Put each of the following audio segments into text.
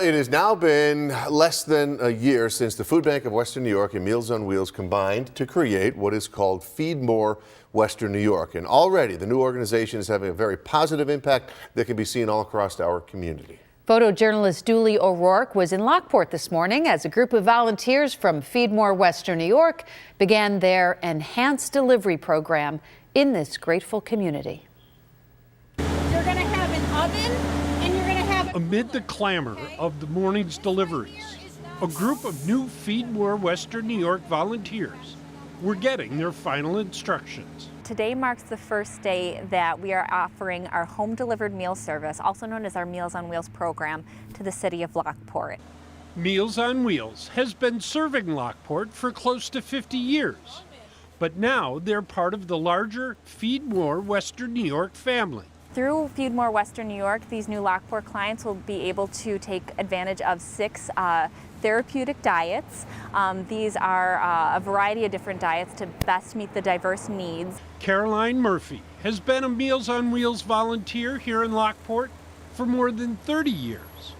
It has now been less than a year since the Food Bank of Western New York and Meals on Wheels combined to create what is called FeedMore Western New York. And already the new organization is having a very positive impact that can be seen all across our community. Photojournalist Dooley O'Rourke was in Lockport this morning as a group of volunteers from FeedMore Western New York began their enhanced delivery program in this grateful community. You're going to have an oven. Amid the clamor of the morning's deliveries, a group of new FeedMore Western New York volunteers were getting their final instructions. Today marks the first day that we are offering our home-delivered meal service, also known as our Meals on Wheels program, to the city of Lockport. Meals on Wheels has been serving Lockport for close to 50 years, but now they're part of the larger FeedMore Western New York family. Through FeedMore Western New York, these new Lockport clients will be able to take advantage of 6 therapeutic diets. These are a variety of different diets to best meet the diverse needs. Caroline Murphy has been a Meals on Wheels volunteer here in Lockport for more than 30 years,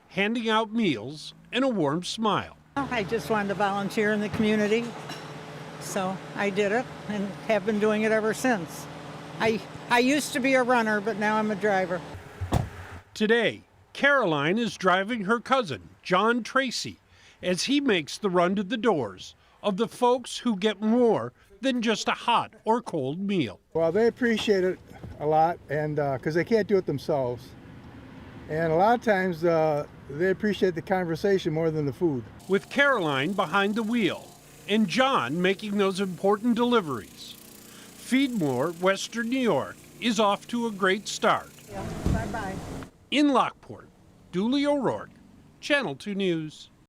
handing out meals and a warm smile. I just wanted to volunteer in the community, so I did it and have been doing it ever since. I used to be a runner, but now I'm a driver. Today, Caroline is driving her cousin, John Tracy, as he makes the run to the doors of the folks who get more than just a hot or cold meal. Well, they appreciate it a lot, and because they can't do it themselves. And a lot of times they appreciate the conversation more than the food. With Caroline behind the wheel and John making those important deliveries, FeedMore Western New York is off to a great start. Yeah, bye-bye. In Lockport, Dooley O'Rourke, Channel 2 News.